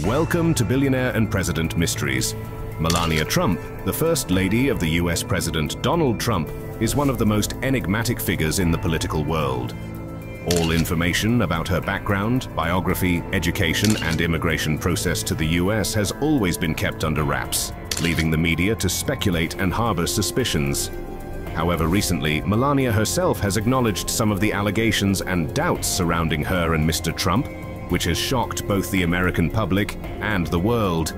Welcome to Billionaire and President Mysteries. Melania Trump, the First Lady of the US President Donald Trump, is one of the most enigmatic figures in the political world. All information about her background, biography, education, and immigration process to the US has always been kept under wraps, leaving the media to speculate and harbor suspicions. However, recently, Melania herself has acknowledged some of the allegations and doubts surrounding her and Mr. Trump, which has shocked both the American public and the world.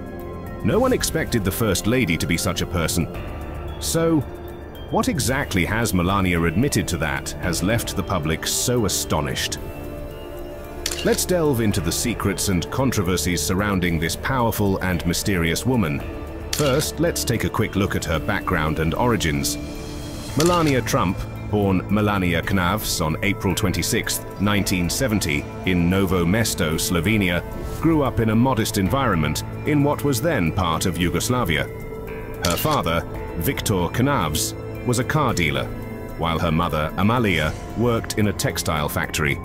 No one expected the First Lady to be such a person. So, what exactly has Melania admitted to that has left the public so astonished? Let's delve into the secrets and controversies surrounding this powerful and mysterious woman. First, let's take a quick look at her background and origins. Melania Trump, born Melania Knavs on April 26, 1970, in Novo Mesto, Slovenia, grew up in a modest environment in what was then part of Yugoslavia. Her father, Viktor Knavs, was a car dealer, while her mother, Amalia, worked in a textile factory.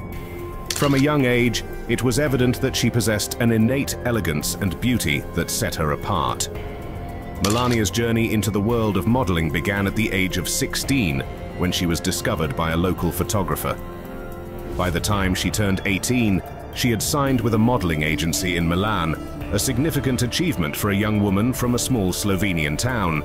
From a young age, it was evident that she possessed an innate elegance and beauty that set her apart. Melania's journey into the world of modeling began at the age of 16, when she was discovered by a local photographer. By the time she turned 18, she had signed with a modeling agency in Milan, a significant achievement for a young woman from a small Slovenian town.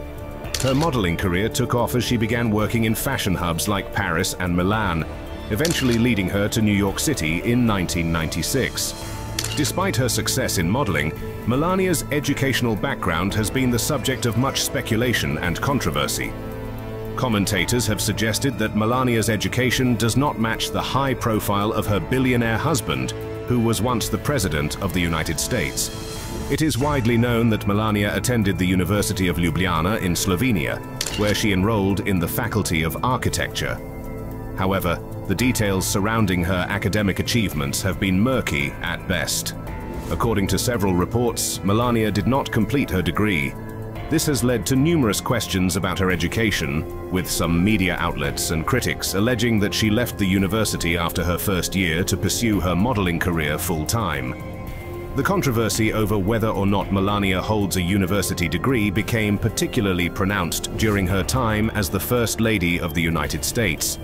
Her modeling career took off as she began working in fashion hubs like Paris and Milan, eventually leading her to New York City in 1996. Despite her success in modeling, Melania's educational background has been the subject of much speculation and controversy. Commentators have suggested that Melania's education does not match the high profile of her billionaire husband, who was once the President of the United States. It is widely known that Melania attended the University of Ljubljana in Slovenia, where she enrolled in the Faculty of Architecture. However, the details surrounding her academic achievements have been murky at best. According to several reports, Melania did not complete her degree. This has led to numerous questions about her education, with some media outlets and critics alleging that she left the university after her first year to pursue her modeling career full-time. The controversy over whether or not Melania holds a university degree became particularly pronounced during her time as the First Lady of the United States.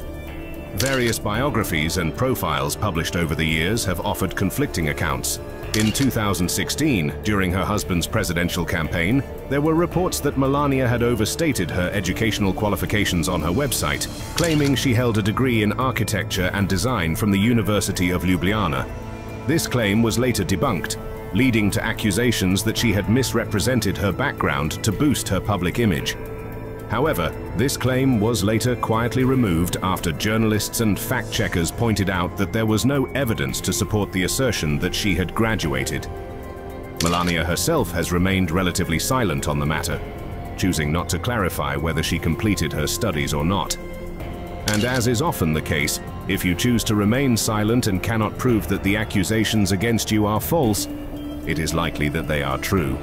Various biographies and profiles published over the years have offered conflicting accounts. In 2016, during her husband's presidential campaign, there were reports that Melania had overstated her educational qualifications on her website, claiming she held a degree in architecture and design from the University of Ljubljana. This claim was later debunked, leading to accusations that she had misrepresented her background to boost her public image. However, this claim was later quietly removed after journalists and fact-checkers pointed out that there was no evidence to support the assertion that she had graduated. Melania herself has remained relatively silent on the matter, choosing not to clarify whether she completed her studies or not. And as is often the case, if you choose to remain silent and cannot prove that the accusations against you are false, it is likely that they are true.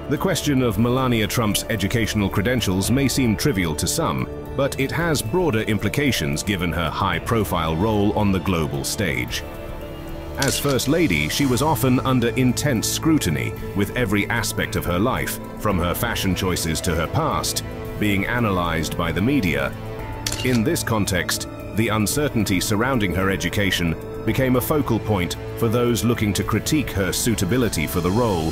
The question of Melania Trump's educational credentials may seem trivial to some, but it has broader implications given her high-profile role on the global stage. As First Lady, she was often under intense scrutiny, with every aspect of her life, from her fashion choices to her past, being analyzed by the media. In this context, the uncertainty surrounding her education became a focal point for those looking to critique her suitability for the role.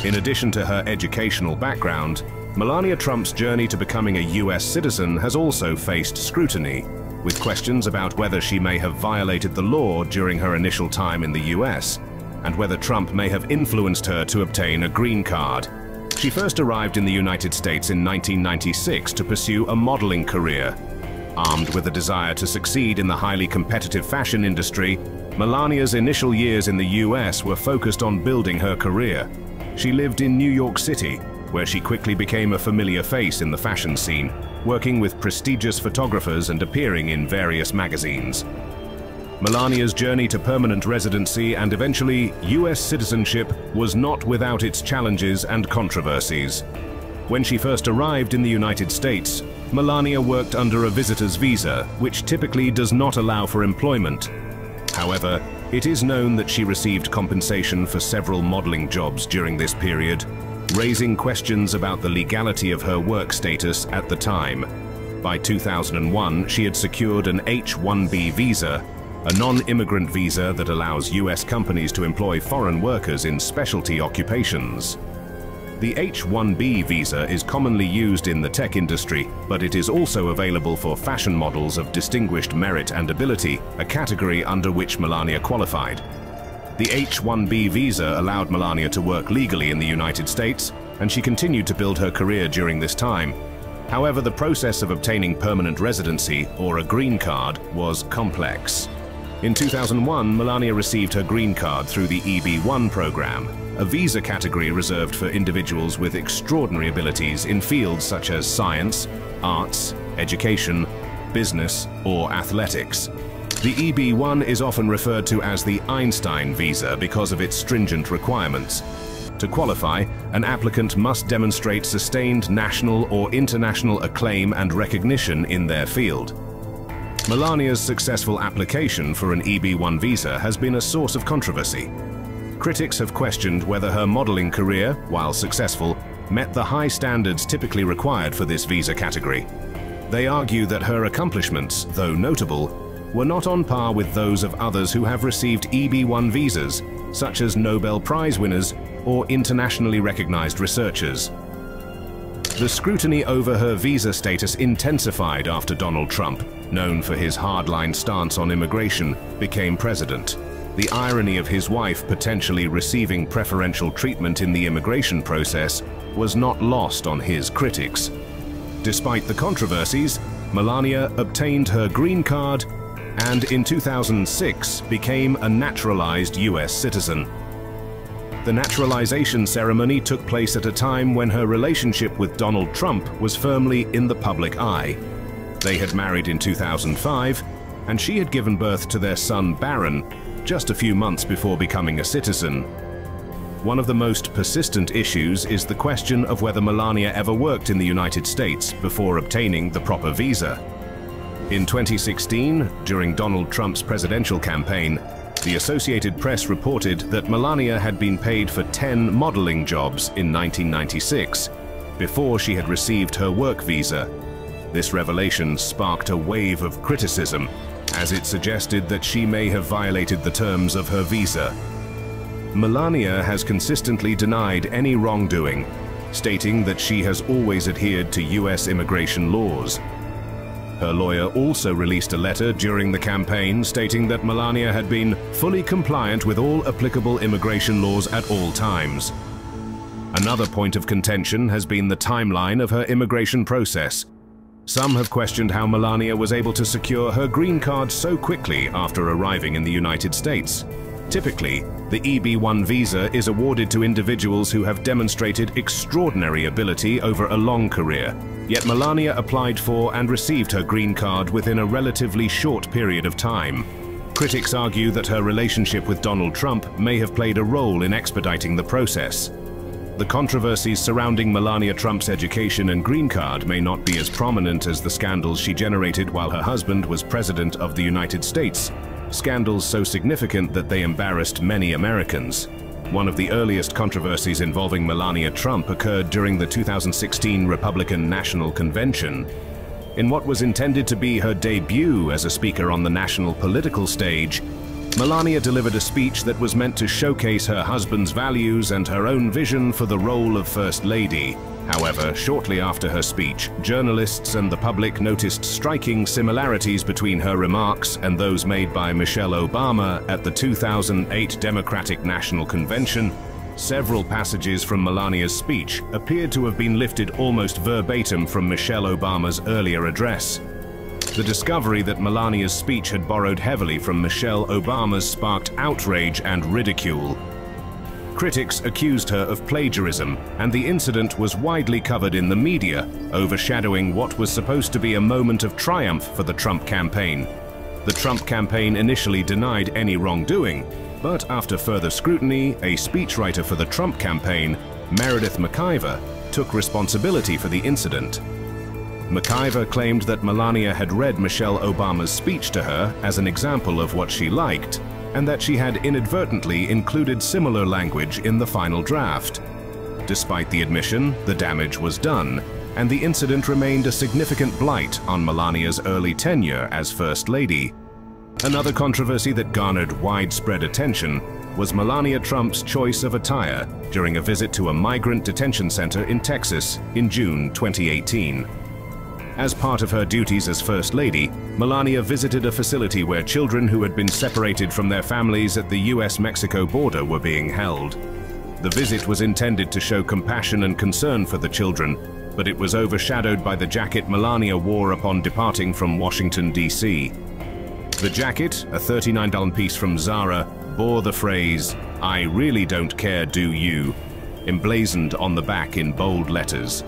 In addition to her educational background, Melania Trump's journey to becoming a US citizen has also faced scrutiny, with questions about whether she may have violated the law during her initial time in the US, and whether Trump may have influenced her to obtain a green card. She first arrived in the United States in 1996 to pursue a modeling career. Armed with a desire to succeed in the highly competitive fashion industry, Melania's initial years in the US were focused on building her career. She lived in New York City, where she quickly became a familiar face in the fashion scene, working with prestigious photographers and appearing in various magazines. Melania's journey to permanent residency and eventually US citizenship was not without its challenges and controversies. When she first arrived in the United States, Melania worked under a visitor's visa, which typically does not allow for employment. However, It is known that she received compensation for several modeling jobs during this period, raising questions about the legality of her work status at the time. By 2001, she had secured an H-1B visa, a non-immigrant visa that allows US companies to employ foreign workers in specialty occupations. The H-1B visa is commonly used in the tech industry, but it is also available for fashion models of distinguished merit and ability, a category under which Melania qualified. The H-1B visa allowed Melania to work legally in the United States, and she continued to build her career during this time. However, the process of obtaining permanent residency, or a green card, was complex. In 2001, Melania received her green card through the EB-1 program, a visa category reserved for individuals with extraordinary abilities in fields such as science, arts, education, business, or athletics. The EB-1 is often referred to as the Einstein visa because of its stringent requirements. To qualify, an applicant must demonstrate sustained national or international acclaim and recognition in their field. Melania's successful application for an EB-1 visa has been a source of controversy. Critics have questioned whether her modeling career, while successful, met the high standards typically required for this visa category. They argue that her accomplishments, though notable, were not on par with those of others who have received EB-1 visas, such as Nobel Prize winners or internationally recognized researchers. The scrutiny over her visa status intensified after Donald Trump, known for his hardline stance on immigration, became president. The irony of his wife potentially receiving preferential treatment in the immigration process was not lost on his critics. Despite the controversies, Melania obtained her green card and in 2006 became a naturalized US citizen. The naturalization ceremony took place at a time when her relationship with Donald Trump was firmly in the public eye. They had married in 2005, and she had given birth to their son Barron just a few months before becoming a citizen. One of the most persistent issues is the question of whether Melania ever worked in the United States before obtaining the proper visa. In 2016, during Donald Trump's presidential campaign, the Associated Press reported that Melania had been paid for 10 modeling jobs in 1996, before she had received her work visa. This revelation sparked a wave of criticism, as it suggested that she may have violated the terms of her visa. Melania has consistently denied any wrongdoing, stating that she has always adhered to US immigration laws. Her lawyer also released a letter during the campaign stating that Melania had been fully compliant with all applicable immigration laws at all times. Another point of contention has been the timeline of her immigration process. Some have questioned how Melania was able to secure her green card so quickly after arriving in the United States. Typically, the EB-1 visa is awarded to individuals who have demonstrated extraordinary ability over a long career. Yet Melania applied for and received her green card within a relatively short period of time. Critics argue that her relationship with Donald Trump may have played a role in expediting the process. The controversies surrounding Melania Trump's education and green card may not be as prominent as the scandals she generated while her husband was president of the United States, scandals so significant that they embarrassed many Americans. One of the earliest controversies involving Melania Trump occurred during the 2016 Republican National Convention. In what was intended to be her debut as a speaker on the national political stage, Melania delivered a speech that was meant to showcase her husband's values and her own vision for the role of First Lady. However, shortly after her speech, journalists and the public noticed striking similarities between her remarks and those made by Michelle Obama at the 2008 Democratic National Convention. Several passages from Melania's speech appeared to have been lifted almost verbatim from Michelle Obama's earlier address. The discovery that Melania's speech had borrowed heavily from Michelle Obama's sparked outrage and ridicule. Critics accused her of plagiarism, and the incident was widely covered in the media, overshadowing what was supposed to be a moment of triumph for the Trump campaign. The Trump campaign initially denied any wrongdoing, but after further scrutiny, a speechwriter for the Trump campaign, Meredith McIver, took responsibility for the incident. McIver claimed that Melania had read Michelle Obama's speech to her as an example of what she liked. and that she had inadvertently included similar language in the final draft. Despite the admission, the damage was done, and the incident remained a significant blight on Melania's early tenure as First Lady. Another controversy that garnered widespread attention was Melania Trump's choice of attire during a visit to a migrant detention center in Texas in June 2018. As part of her duties as First Lady, Melania visited a facility where children who had been separated from their families at the US-Mexico border were being held. The visit was intended to show compassion and concern for the children, but it was overshadowed by the jacket Melania wore upon departing from Washington, D.C. The jacket, a $39 piece from Zara, bore the phrase, "I really don't care, do you?" emblazoned on the back in bold letters.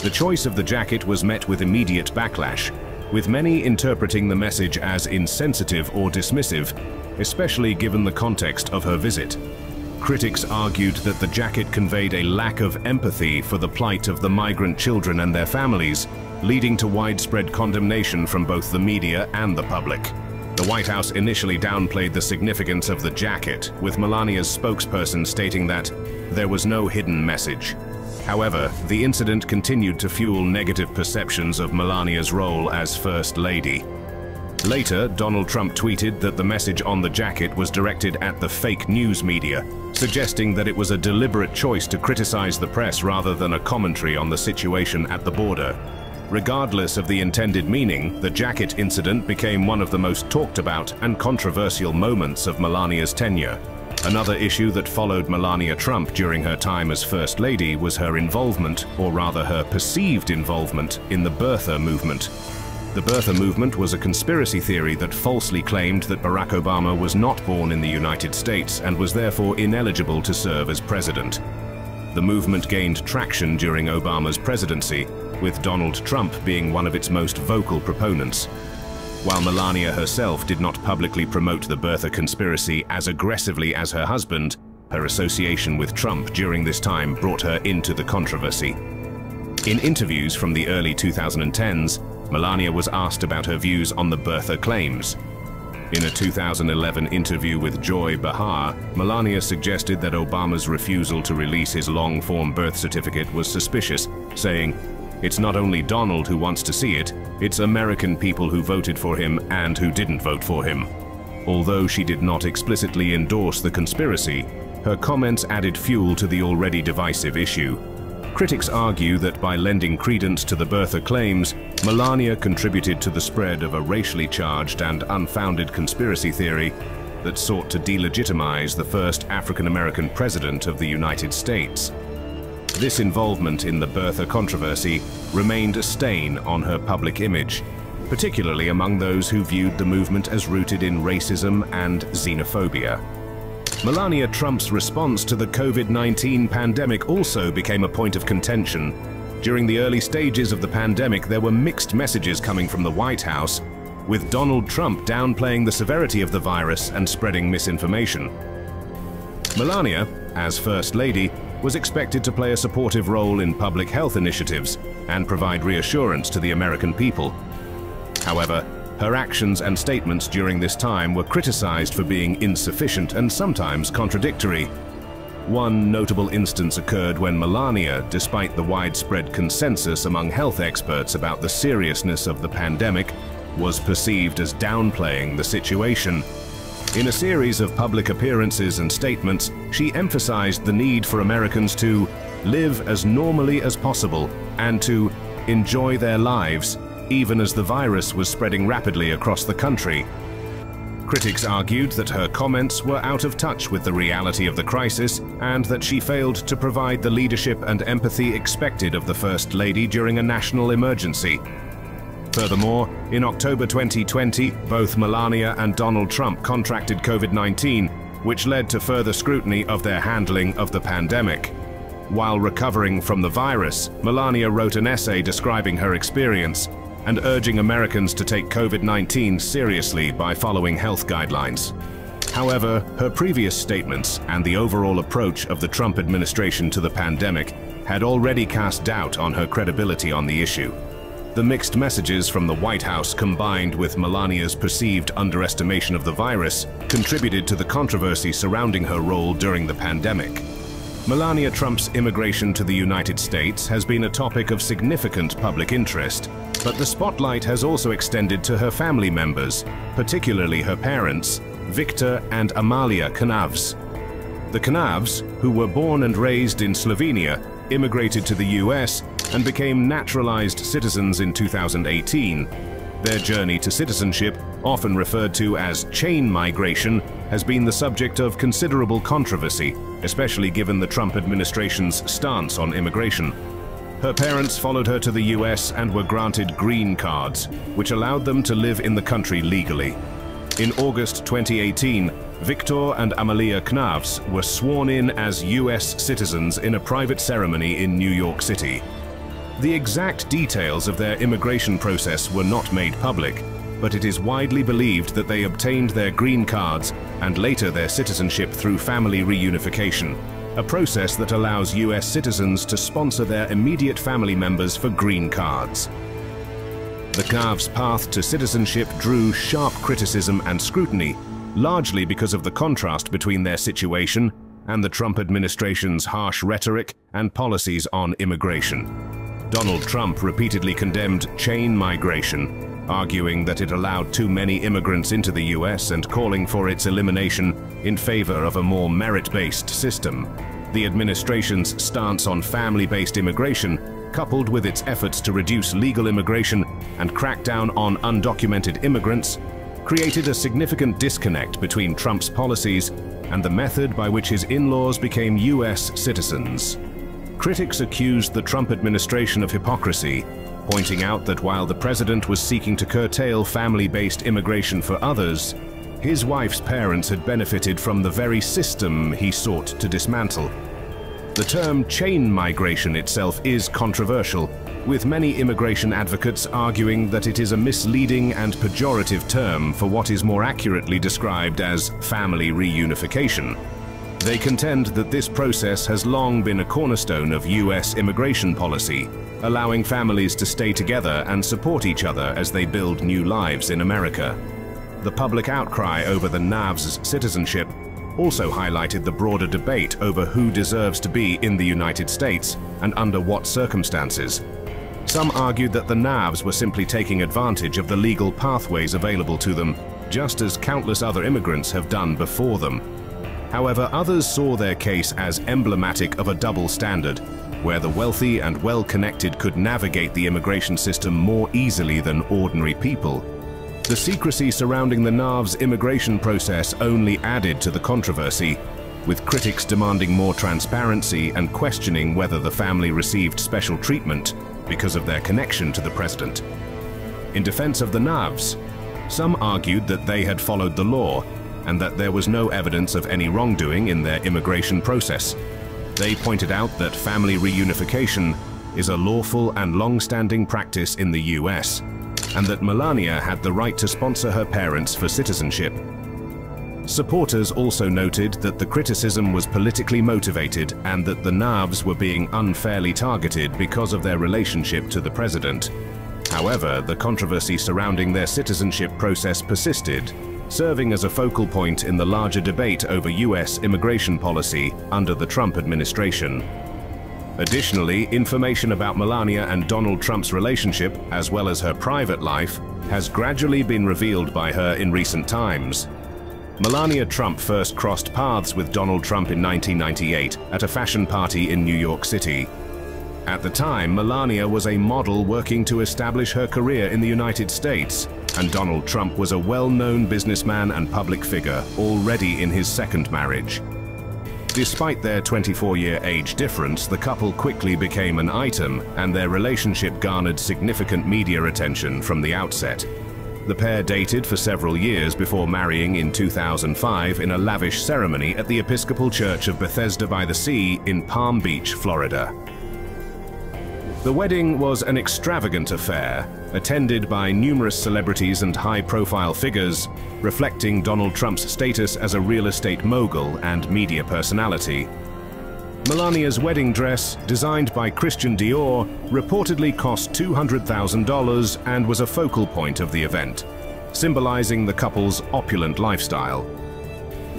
The choice of the jacket was met with immediate backlash, with many interpreting the message as insensitive or dismissive, especially given the context of her visit. Critics argued that the jacket conveyed a lack of empathy for the plight of the migrant children and their families, leading to widespread condemnation from both the media and the public. The White House initially downplayed the significance of the jacket, with Melania's spokesperson stating that there was no hidden message. However, the incident continued to fuel negative perceptions of Melania's role as First Lady. Later, Donald Trump tweeted that the message on the jacket was directed at the fake news media, suggesting that it was a deliberate choice to criticize the press rather than a commentary on the situation at the border. Regardless of the intended meaning, the jacket incident became one of the most talked about and controversial moments of Melania's tenure. Another issue that followed Melania Trump during her time as First Lady was her involvement, or rather her perceived involvement, in the birther movement. The birther movement was a conspiracy theory that falsely claimed that Barack Obama was not born in the United States and was therefore ineligible to serve as president. The movement gained traction during Obama's presidency, with Donald Trump being one of its most vocal proponents. While Melania herself did not publicly promote the birther conspiracy as aggressively as her husband, her association with Trump during this time brought her into the controversy. In interviews from the early 2010s, Melania was asked about her views on the birther claims. In a 2011 interview with Joy Behar, Melania suggested that Obama's refusal to release his long-form birth certificate was suspicious, saying, "It's not only Donald who wants to see it, it's American people who voted for him and who didn't vote for him." Although she did not explicitly endorse the conspiracy, her comments added fuel to the already divisive issue. Critics argue that by lending credence to the birther claims, Melania contributed to the spread of a racially charged and unfounded conspiracy theory that sought to delegitimize the first African-American president of the United States. This involvement in the birther controversy remained a stain on her public image, particularly among those who viewed the movement as rooted in racism and xenophobia. Melania Trump's response to the COVID-19 pandemic also became a point of contention. During the early stages of the pandemic, there were mixed messages coming from the White House, with Donald Trump downplaying the severity of the virus and spreading misinformation. Melania, as First Lady, was expected to play a supportive role in public health initiatives and provide reassurance to the American people. However, her actions and statements during this time were criticized for being insufficient and sometimes contradictory. One notable instance occurred when Melania, despite the widespread consensus among health experts about the seriousness of the pandemic, was perceived as downplaying the situation. In a series of public appearances and statements, she emphasized the need for Americans to live as normally as possible and to enjoy their lives, even as the virus was spreading rapidly across the country. Critics argued that her comments were out of touch with the reality of the crisis and that she failed to provide the leadership and empathy expected of the First Lady during a national emergency. Furthermore, in October 2020, both Melania and Donald Trump contracted COVID-19, which led to further scrutiny of their handling of the pandemic. While recovering from the virus, Melania wrote an essay describing her experience and urging Americans to take COVID-19 seriously by following health guidelines. However, her previous statements and the overall approach of the Trump administration to the pandemic had already cast doubt on her credibility on the issue. The mixed messages from the White House combined with Melania's perceived underestimation of the virus contributed to the controversy surrounding her role during the pandemic. Melania Trump's immigration to the United States has been a topic of significant public interest, but the spotlight has also extended to her family members, particularly her parents, Victor and Amalia Knavs. The Knavs, who were born and raised in Slovenia, immigrated to the US and became naturalized citizens in 2018. Their journey to citizenship, often referred to as chain migration, has been the subject of considerable controversy, especially given the Trump administration's stance on immigration. Her parents followed her to the US and were granted green cards, which allowed them to live in the country legally. In August 2018, Victor and Amalia Knavs were sworn in as US citizens in a private ceremony in New York City. The exact details of their immigration process were not made public, but it is widely believed that they obtained their green cards and later their citizenship through family reunification, a process that allows US citizens to sponsor their immediate family members for green cards. The Knavs' path to citizenship drew sharp criticism and scrutiny, largely because of the contrast between their situation and the Trump administration's harsh rhetoric and policies on immigration. Donald Trump repeatedly condemned chain migration, arguing that it allowed too many immigrants into the US and calling for its elimination in favor of a more merit-based system. The administration's stance on family-based immigration, coupled with its efforts to reduce legal immigration and crack down on undocumented immigrants, created a significant disconnect between Trump's policies and the method by which his in-laws became US citizens. Critics accused the Trump administration of hypocrisy, pointing out that while the president was seeking to curtail family-based immigration for others, his wife's parents had benefited from the very system he sought to dismantle. The term chain migration itself is controversial, with many immigration advocates arguing that it is a misleading and pejorative term for what is more accurately described as family reunification. They contend that this process has long been a cornerstone of US immigration policy, allowing families to stay together and support each other as they build new lives in America. The public outcry over the Knavs' citizenship also highlighted the broader debate over who deserves to be in the United States and under what circumstances. Some argued that the Knavs were simply taking advantage of the legal pathways available to them, just as countless other immigrants have done before them. However, others saw their case as emblematic of a double standard, where the wealthy and well-connected could navigate the immigration system more easily than ordinary people. The secrecy surrounding the Knavs' immigration process only added to the controversy, with critics demanding more transparency and questioning whether the family received special treatment because of their connection to the president. In defense of the Knavs, some argued that they had followed the law and that there was no evidence of any wrongdoing in their immigration process. They pointed out that family reunification is a lawful and long-standing practice in the US, and that Melania had the right to sponsor her parents for citizenship. Supporters also noted that the criticism was politically motivated and that the Knavs were being unfairly targeted because of their relationship to the president. However, the controversy surrounding their citizenship process persisted, serving as a focal point in the larger debate over US immigration policy under the Trump administration. Additionally, information about Melania and Donald Trump's relationship, as well as her private life, has gradually been revealed by her in recent times. Melania Trump first crossed paths with Donald Trump in 1998 at a fashion party in New York City. At the time, Melania was a model working to establish her career in the United States, and Donald Trump was a well-known businessman and public figure, already in his second marriage. Despite their 24-year age difference, the couple quickly became an item, and their relationship garnered significant media attention from the outset. The pair dated for several years before marrying in 2005 in a lavish ceremony at the Episcopal Church of Bethesda by the Sea in Palm Beach, Florida. The wedding was an extravagant affair, attended by numerous celebrities and high-profile figures, reflecting Donald Trump's status as a real estate mogul and media personality. Melania's wedding dress, designed by Christian Dior, reportedly cost $200,000 and was a focal point of the event, symbolizing the couple's opulent lifestyle.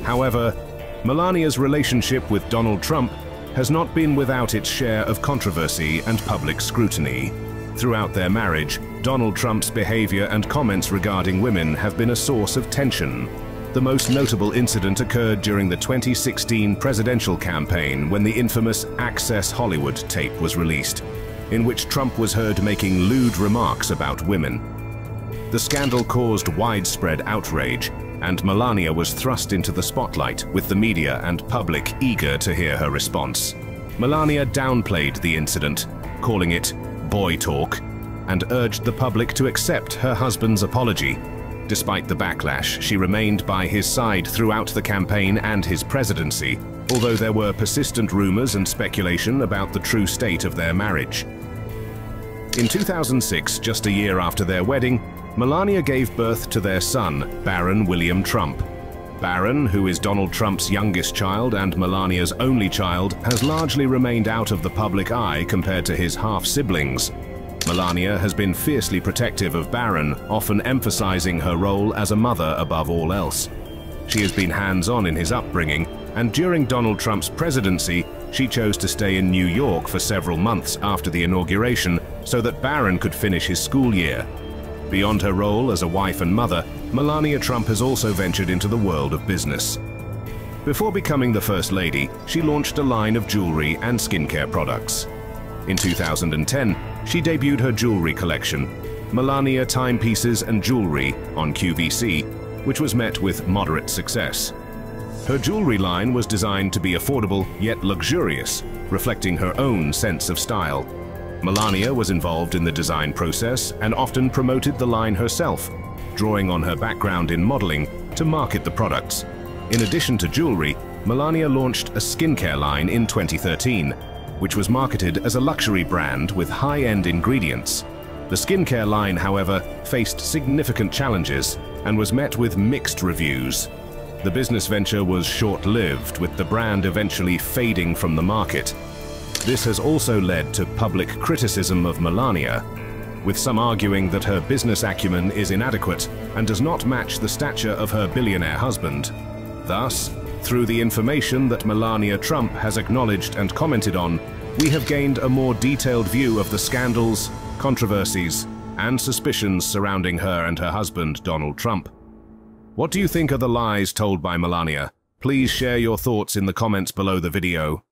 However, Melania's relationship with Donald Trump has not been without its share of controversy and public scrutiny. Throughout their marriage, Donald Trump's behavior and comments regarding women have been a source of tension. The most notable incident occurred during the 2016 presidential campaign when the infamous Access Hollywood tape was released, in which Trump was heard making lewd remarks about women. The scandal caused widespread outrage, and Melania was thrust into the spotlight, with the media and public eager to hear her response. Melania downplayed the incident, calling it boy talk, and urged the public to accept her husband's apology. Despite the backlash, she remained by his side throughout the campaign and his presidency, although there were persistent rumors and speculation about the true state of their marriage. In 2006, just a year after their wedding, Melania gave birth to their son, Baron William Trump. Baron, who is Donald Trump's youngest child and Melania's only child, has largely remained out of the public eye compared to his half-siblings. Melania has been fiercely protective of Baron, often emphasizing her role as a mother above all else. She has been hands-on in his upbringing, and during Donald Trump's presidency, she chose to stay in New York for several months after the inauguration so that Baron could finish his school year. Beyond her role as a wife and mother, Melania Trump has also ventured into the world of business. Before becoming the First Lady, she launched a line of jewelry and skincare products. In 2010, she debuted her jewelry collection, Melania Timepieces and Jewelry, on QVC, which was met with moderate success. Her jewelry line was designed to be affordable yet luxurious, reflecting her own sense of style. Melania was involved in the design process and often promoted the line herself, drawing on her background in modeling to market the products. In addition to jewelry, Melania launched a skincare line in 2013, which was marketed as a luxury brand with high-end ingredients. The skincare line, however, faced significant challenges and was met with mixed reviews. The business venture was short-lived, with the brand eventually fading from the market. This has also led to public criticism of Melania, with some arguing that her business acumen is inadequate and does not match the stature of her billionaire husband. Thus, through the information that Melania Trump has acknowledged and commented on, we have gained a more detailed view of the scandals, controversies, and suspicions surrounding her and her husband, Donald Trump. What do you think are the lies told by Melania? Please share your thoughts in the comments below the video.